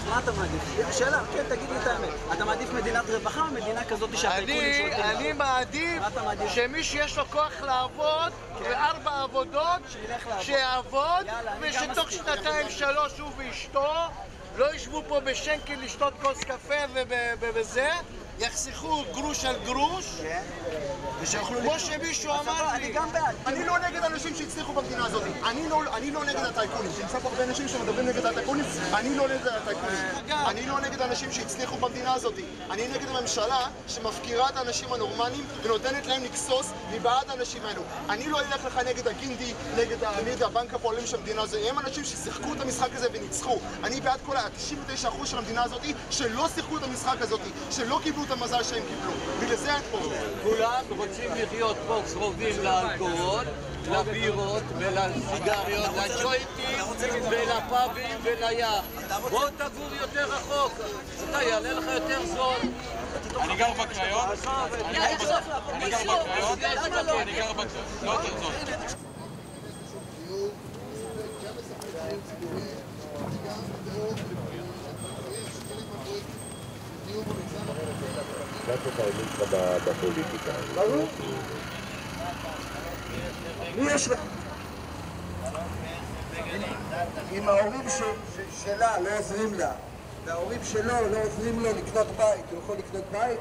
מה אתה מעדיף? שאלה, כן, תגיד לי את האמת. אתה מעדיף מדינת רווחה או מדינה כזאת שהטייקונים שולטים בה? אני מעדיף שמי שיש לו כוח לעבוד, ו4 עבודות, שיעבוד, ושתוך 2-3 הוא ואשתו לא ישבו פה בשנקל לשתות כוס קפה וזה, יחסכו גרוש על גרוש, כמו שמישהו אמר לי. אני גם בעד. אני לא נגד אנשים שהצליחו במדינה הזאת. אני לא נגד הטייקונים. שנמצא פה הרבה אנשים שמדברים נגד הטייקונים, אני לא נגד הטייקונים. אני לא נגד אנשים שהצליחו במדינה הזאת. אני נגד הממשלה שמפקירה את האנשים הנורמליים ונותנת להם לקסוס מבעד האנשים האלו. אני לא אלך לך נגד הגינדי, נגד הבנק הפועלים של המדינה הזאת. הם אנשים ששיחקו את המשחק הזה וניצחו. אני בעד כל ה-99% של המדינה הזאת שלא שיחקו את המשחק הזאת, שלא קיבלו את המזל שהם קיבלו. ולזה את פה. כולם רוצים לחיות פה קרובים לאלכוהול, לבירות ולסיגריות, לג'וינטים ולפאבים ולים. בוא תגור יותר רחוק, אתה יעלה לך יותר זול. אני גר בקריות, אני גר לא יותר זול. קצת את האמין שלך בפוליטיקה. ברור. מי יש לך? אם ההורים שלה לא עוזרים לה, וההורים שלו לא עוזרים לו לקנות בית, הוא יכול לקנות בית?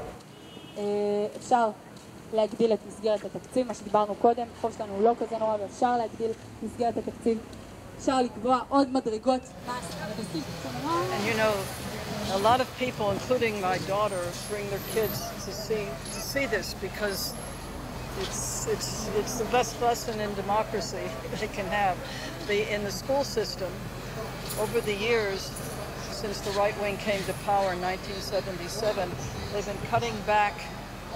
אפשר להגדיל את מסגרת התקציב, מה שדיברנו קודם, החוב שלנו הוא לא כזה נורא, ואפשר להגדיל את מסגרת התקציב. אפשר לקבוע עוד מדרגות. And you know, a lot of people, including my daughter, bring their kids to see this because it's the best lesson in democracy they can have. In the school system, over the years, since the right wing came to power in 1977, they've been cutting back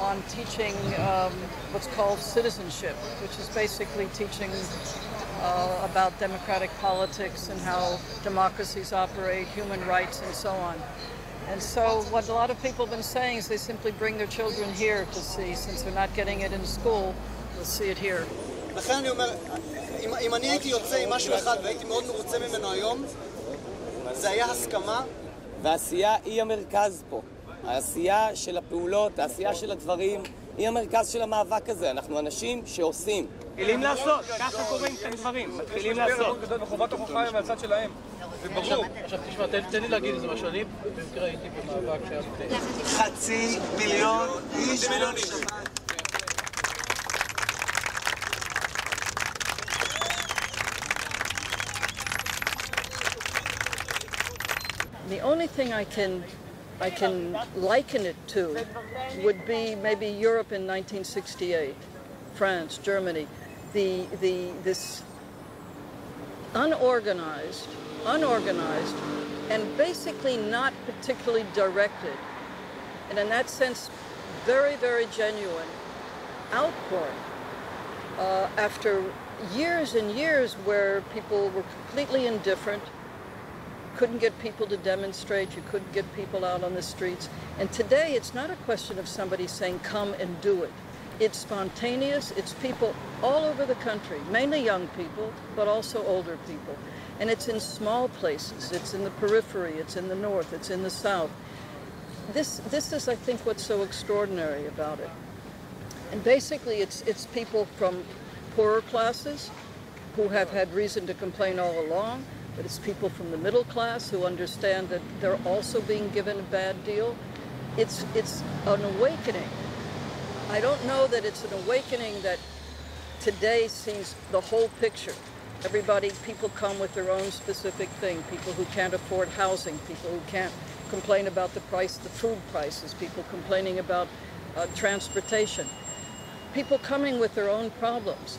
on teaching what's called citizenship, which is basically teaching about democratic politics and how democracies operate, human rights, and so on. And so what a lot of people have been saying is they simply bring their children here to see, since they're not getting it in school, they'll see it here. לכן אני אומר, אם אני הייתי יוצא עם משהו אחד והייתי מאוד מרוצה ממנו היום, זה היה הסכמה. והעשייה היא המרכז פה. העשייה של הפעולות, העשייה של הדברים, היא המרכז של המאבק הזה. אנחנו אנשים שעושים. מתחילים לעשות, ככה קוראים כאן דברים, מתחילים לעשות. וחובת הוכחה היא מהצד שלהם, זה ברור. עכשיו תשמע, תן לי להגיד איזה משהו, אני במקרה הייתי במאבק שהיה $500 מיליון איש. The only thing I can liken it to would be maybe Europe in 1968, France, Germany. This unorganized, and basically not particularly directed, and in that sense, very, very genuine outpouring after years and years where people were completely indifferent, couldn't get people to demonstrate, you couldn't get people out on the streets. And today it's not a question of somebody saying come and do it. It's spontaneous, it's people all over the country, mainly young people, but also older people. And it's in small places, it's in the periphery, it's in the north, it's in the south. This is, I think, what's so extraordinary about it. And basically it's people from poorer classes who have had reason to complain all along, but it's people from the middle class who understand that they're also being given a bad deal. It's an awakening. I don't know that it's an awakening that today sees the whole picture. People come with their own specific thing. People who can't afford housing, people who can't complain about the food prices, people complaining about transportation. People coming with their own problems.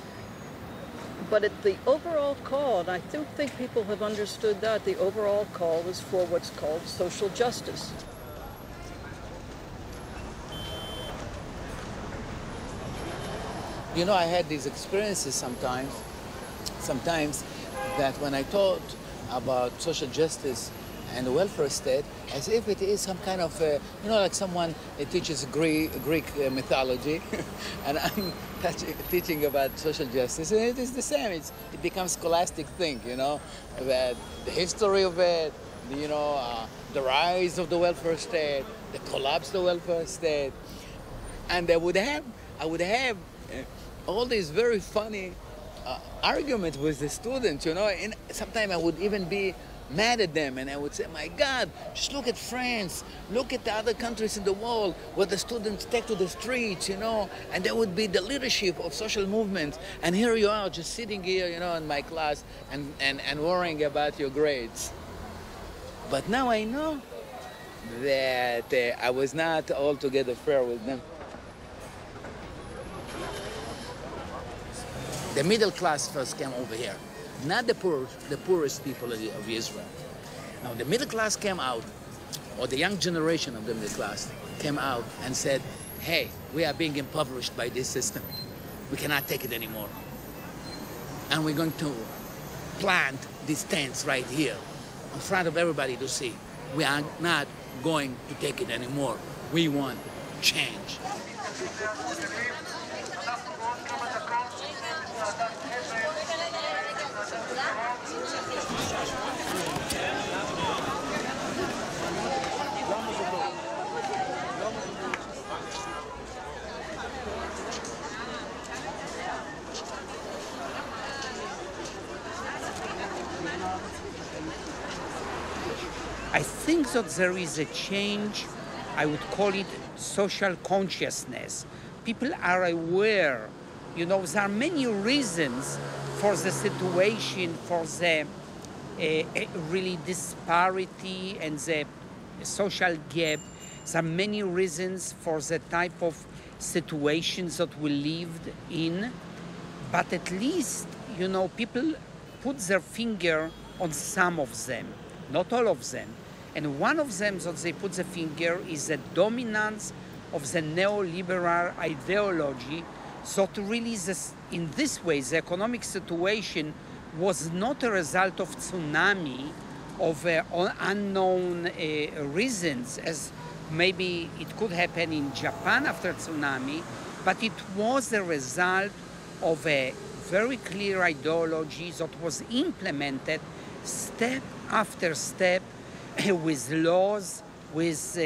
But the overall call, and I do think people have understood that, the overall call is for what's called social justice. You know, I had these experiences sometimes that when I thought about social justice and the welfare state as if it is some kind of, like someone teaches Greek mythology, and I'm teaching about social justice, and it is the same. It becomes scholastic thing, that the history of it, the rise of the welfare state, the collapse of the welfare state, and I would have all these very funny arguments with the students, and sometimes I would even be mad at them, and I would say, my God, just look at France, look at the other countries in the world where the students take to the streets, and there would be the leadership of social movements, and here you are just sitting here, in my class and worrying about your grades. But now I know that I was not altogether fair with them. The middle class first came over here, not the poorest people of Israel. Now the middle class came out, or the young generation of the middle class came out and said, hey, we are being impoverished by this system. We cannot take it anymore. And we're going to plant these tents right here in front of everybody to see. We are not going to take it anymore. We want change. I think that there is a change, I would call it social consciousness. People are aware, there are many reasons for the situation, for the really disparity and the social gap. There are many reasons for the type of situations that we lived in, but at least, people put their finger on some of them, not all of them. And one of them that they put the finger is the dominance of the neoliberal ideology. So really, in this way, the economic situation was not a result of tsunami of unknown reasons, as maybe it could happen in Japan after tsunami, but it was the result of a very clear ideology that was implemented step after step with laws, with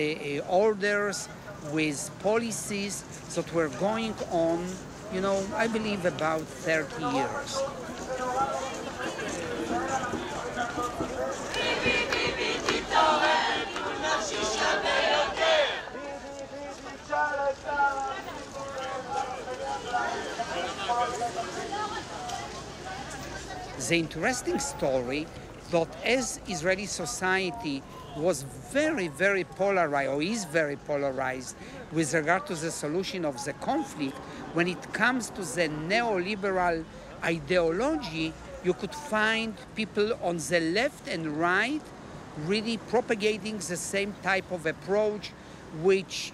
orders, with policies that were going on, I believe about 30 years. The interesting story that as Israeli society was very, very polarized, or is very polarized with regard to the solution of the conflict, when it comes to the neoliberal ideology, you could find people on the left and right really propagating the same type of approach, which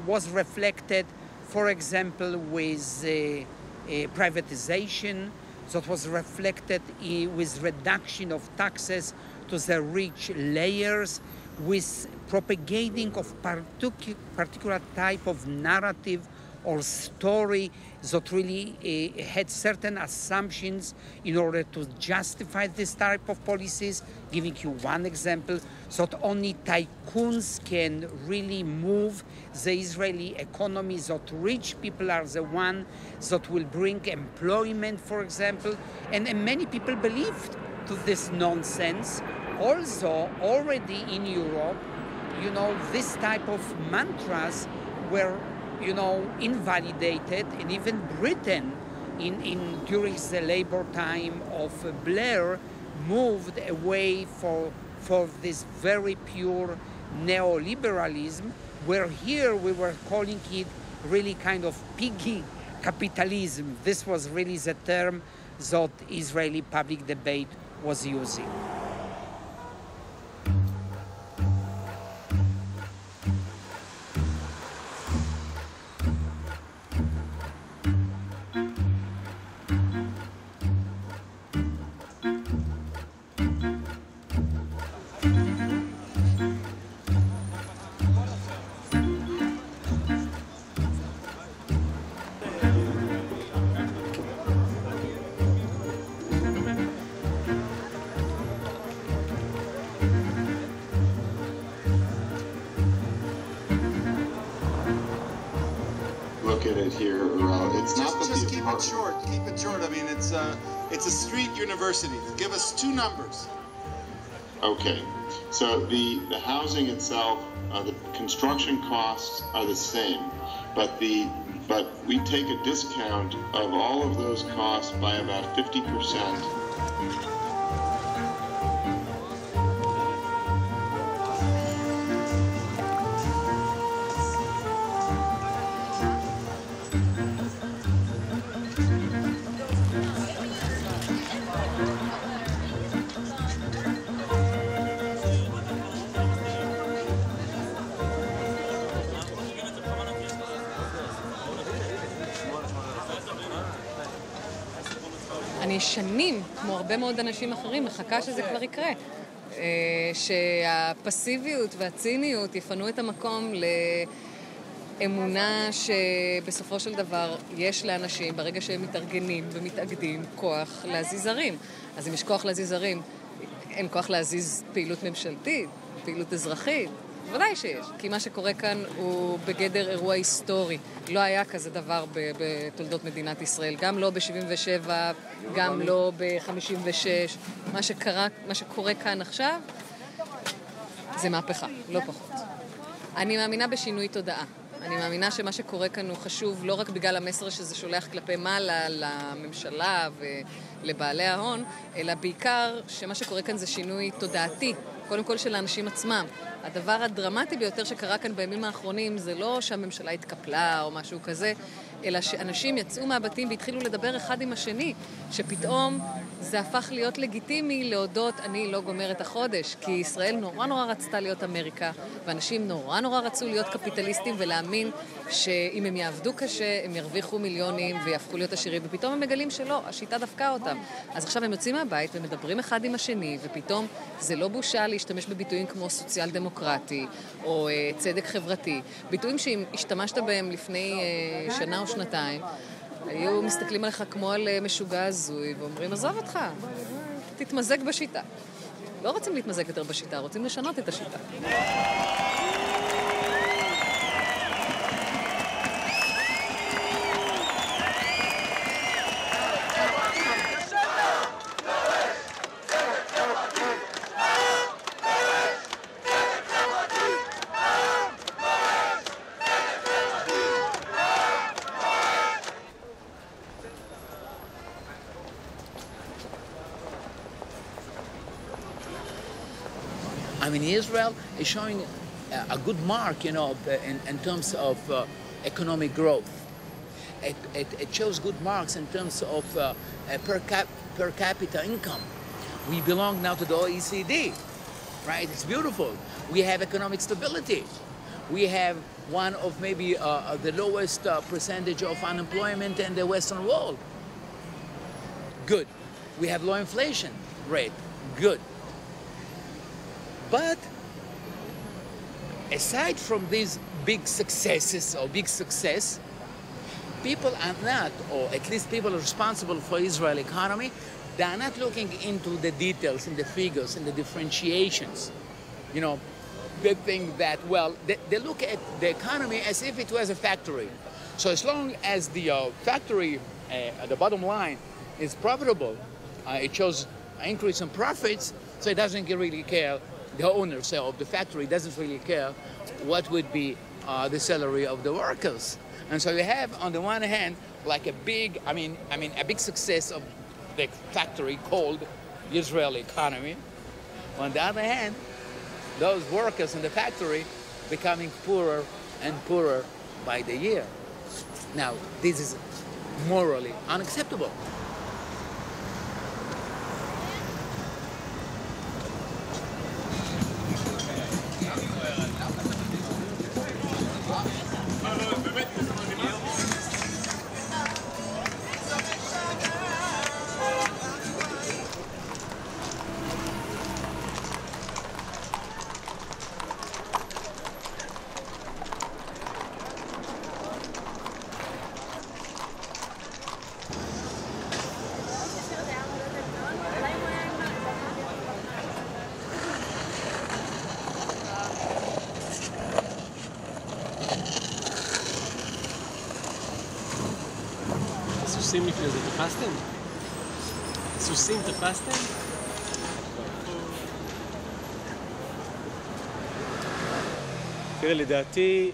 was reflected, for example, with privatization, that was reflected with reduction of taxes to the rich layers, with propagating of particular type of narrative or story that really had certain assumptions in order to justify this type of policies. Giving you one example, that only tycoons can really move the Israeli economy, that rich people are the one that will bring employment, for example. And many people believed to this nonsense. Also, already in Europe, this type of mantras were invalidated, and even Britain, during the labor time of Blair, moved away for this very pure neoliberalism, where here we were calling it really kind of piggy capitalism. This was really the term that Israeli public debate was using. minute here. It's not the just keep it short. Keep it short. I mean, it's a street university. Give us 2 numbers. Okay, so the housing itself, the construction costs are the same, but we take a discount of all of those costs by about 50%. אני שנים, כמו הרבה מאוד אנשים אחרים, מחכה שזה כבר יקרה. שהפסיביות והציניות יפנו את המקום לאמונה שבסופו של דבר יש לאנשים, ברגע שהם מתארגנים ומתאגדים, כוח להזיז ערים. אז אם יש כוח להזיז ערים, אין כוח להזיז פעילות ממשלתית, פעילות אזרחית. ודאי שיש, כי מה שקורה כאן הוא בגדר אירוע היסטורי. לא היה כזה דבר בתולדות מדינת ישראל, גם לא ב-77, גם לא ב-56. מה שקורה כאן עכשיו זה מהפכה, לא פחות. אני מאמינה בשינוי תודעה. אני מאמינה שמה שקורה כאן הוא חשוב לא רק בגלל המסר שזה שולח כלפי מעלה לממשלה ולבעלי ההון, אלא בעיקר שמה שקורה כאן זה שינוי תודעתי, קודם כל של האנשים עצמם. הדבר הדרמטי ביותר שקרה כאן בימים האחרונים זה לא שהממשלה התקפלה או משהו כזה, אלא שאנשים יצאו מהבתים והתחילו לדבר אחד עם השני, שפתאום זה הפך להיות לגיטימי להודות אני לא גומר את החודש, כי ישראל נורא רצתה להיות אמריקה, ואנשים נורא רצו להיות קפיטליסטים ולהאמין שאם הם יעבדו קשה, הם ירוויחו מיליונים ויהפכו להיות עשירים, ופתאום הם מגלים שלא, השיטה דפקה אותם. אז עכשיו הם יוצאים מהבית ומדברים אחד עם השני, ופתאום זה לא בושה להשתמש בביטויים כמו סוציאל דמוקרטי או צדק חברתי. ביטויים שאם השתמשת בהם לפני שנה או שנתיים, היו מסתכלים עליך כמו על משוגע הזוי ואומרים, עזוב אותך, תתמזג בשיטה. לא רוצים להתמזג יותר בשיטה, רוצים לשנות את השיטה. I mean, Israel is showing a good mark, you know, in terms of economic growth. It shows good marks in terms of per capita income. We belong now to the OECD, right? It's beautiful. We have economic stability. We have one of maybe the lowest percentage of unemployment in the Western world. Good. We have low inflation rate. Good. But aside from these big successes or big success, people are not, or at least people responsible for Israel economy, they are not looking into the details, in the figures, in the differentiations. You know, they think that, well, they look at the economy as if it was a factory. So as long as the factory, the bottom line, is profitable, it shows an increase in profits, so it doesn't really care. The owner of the factory doesn't really care what would be the salary of the workers. And so you have, on the one hand, like a big, a big success of the factory called the Israeli economy. On the other hand, those workers in the factory becoming poorer and poorer by the year. Now, this is morally unacceptable. סוסים לפני זה, תפסתם? סוסים תפסתם? תראה, לדעתי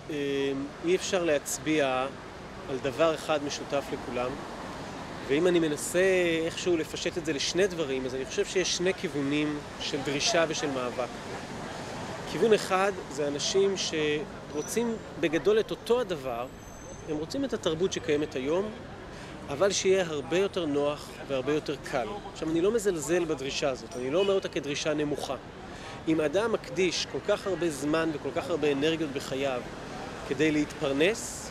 אי אפשר להצביע על דבר אחד משותף לכולם, ואם אני מנסה איכשהו לפשט את זה לשני דברים, אז אני חושב שיש שני כיוונים של דרישה ושל מאבק. כיוון אחד זה אנשים שרוצים בגדול את אותו הדבר, הם רוצים את התרבות שקיימת היום, אבל שיהיה הרבה יותר נוח והרבה יותר קל. עכשיו, אני לא מזלזל בדרישה הזאת, אני לא אומר אותה כדרישה נמוכה. אם אדם מקדיש כל כך הרבה זמן וכל כך הרבה אנרגיות בחייו כדי להתפרנס,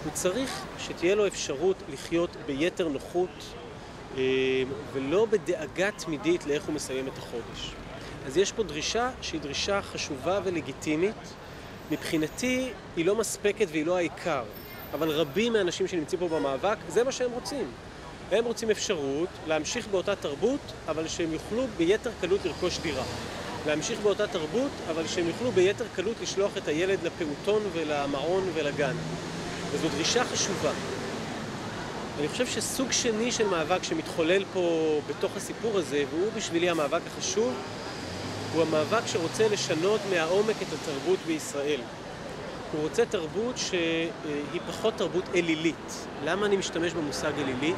הוא צריך שתהיה לו אפשרות לחיות ביתר נוחות ולא בדאגה תמידית לאיך הוא מסיים את החודש. אז יש פה דרישה שהיא דרישה חשובה ולגיטימית. מבחינתי היא לא מספקת והיא לא העיקר, אבל רבים מהאנשים שנמצאים פה במאבק, זה מה שהם רוצים. הם רוצים אפשרות להמשיך באותה תרבות, אבל שהם יוכלו ביתר קלות לרכוש דירה. להמשיך באותה תרבות, אבל שהם יוכלו ביתר קלות לשלוח את הילד לפעוטון ולמעון ולגן. וזו דרישה חשובה. אני חושב שסוג שני של מאבק שמתחולל פה בתוך הסיפור הזה, והוא בשבילי המאבק החשוב, הוא המאבק שרוצה לשנות מהעומק את התרבות בישראל. הוא רוצה תרבות שהיא פחות תרבות אלילית. למה אני משתמש במושג אלילית?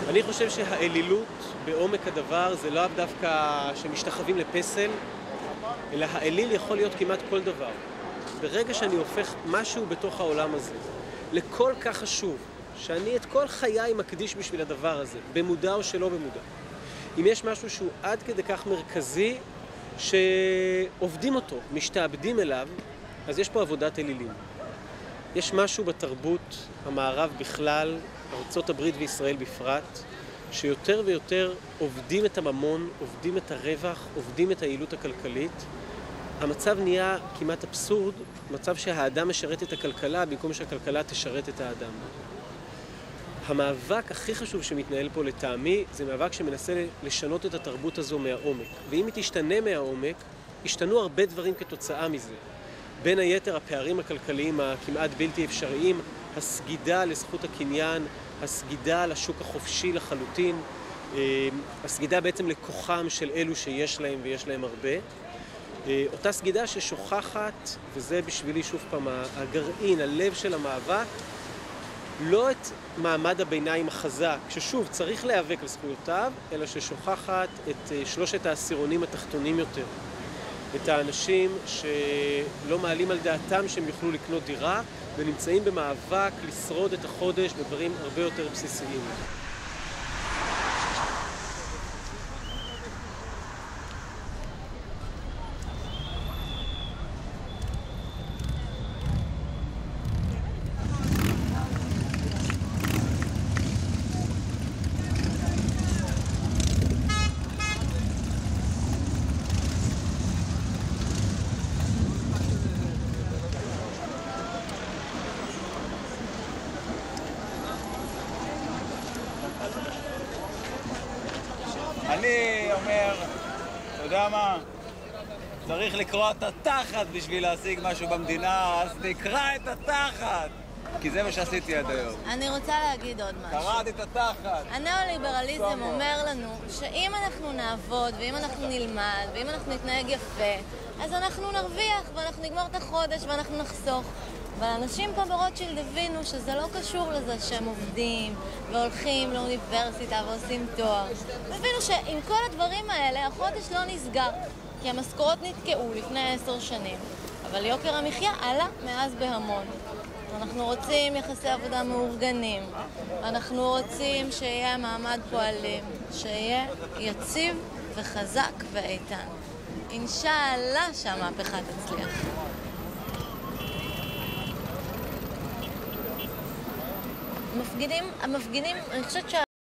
אני חושב שהאלילות בעומק הדבר זה לא דווקא שמשתחווים לפסל, אלא האליל יכול להיות כמעט כל דבר. ברגע שאני הופך משהו בתוך העולם הזה לכל כך חשוב, שאני את כל חיי מקדיש בשביל הדבר הזה, במודע או שלא במודע. אם יש משהו שהוא עד כדי כך מרכזי, שעובדים אותו, משתעבדים אליו, אז יש פה עבודת אלילים. יש משהו בתרבות המערב בכלל, ארצות הברית וישראל בפרט, שיותר ויותר עובדים את הממון, עובדים את הרווח, עובדים את היעילות הכלכלית. המצב נהיה כמעט אבסורד, מצב שהאדם משרת את הכלכלה במקום שהכלכלה תשרת את האדם. המאבק הכי חשוב שמתנהל פה לטעמי, זה מאבק שמנסה לשנות את התרבות הזו מהעומק. ואם היא תשתנה מהעומק, ישתנו הרבה דברים כתוצאה מזה. בין היתר הפערים הכלכליים הכמעט בלתי אפשריים, הסגידה לזכות הקניין, הסגידה לשוק החופשי לחלוטין, הסגידה בעצם לכוחם של אלו שיש להם ויש להם הרבה. אותה סגידה ששוכחת, וזה בשבילי שוב פעם הגרעין, הלב של המאבק, לא את מעמד הביניים החזק, ששוב צריך להיאבק על זכויותיו, אלא ששוכחת את שלושת העשירונים התחתונים יותר. את האנשים שלא מעלים על דעתם שהם יוכלו לקנות דירה, ונמצאים במאבק לשרוד את החודש בדברים הרבה יותר בסיסיים. אני אומר, אתה יודע מה? צריך לקרוא את התחת בשביל להשיג משהו במדינה, אז תקרא את התחת! כי זה מה שעשיתי עד היום. אני רוצה להגיד עוד משהו. קראתי את התחת. הנאו-ליברליזם אומר לנו שאם אנחנו נעבוד, ואם אנחנו נלמד, ואם אנחנו נתנהג יפה, אז אנחנו נרוויח, ואנחנו נגמור את החודש, ואנחנו נחסוך. אבל אנשים פה ברוטשילד הבינו שזה לא קשור לזה שהם עובדים והולכים לאוניברסיטה ועושים תואר. הבינו שעם כל הדברים האלה החודש לא נסגר, כי המשכורות נתקעו לפני 10 שנים. אבל יוקר המחיה עלה מאז בהמון. אנחנו רוצים יחסי עבודה מאורגנים. אנחנו רוצים שיהיה מעמד פועלים, שיהיה יציב וחזק ואיתן. אינשאללה שהמהפכה תצליח. המפגינים, אני חושבת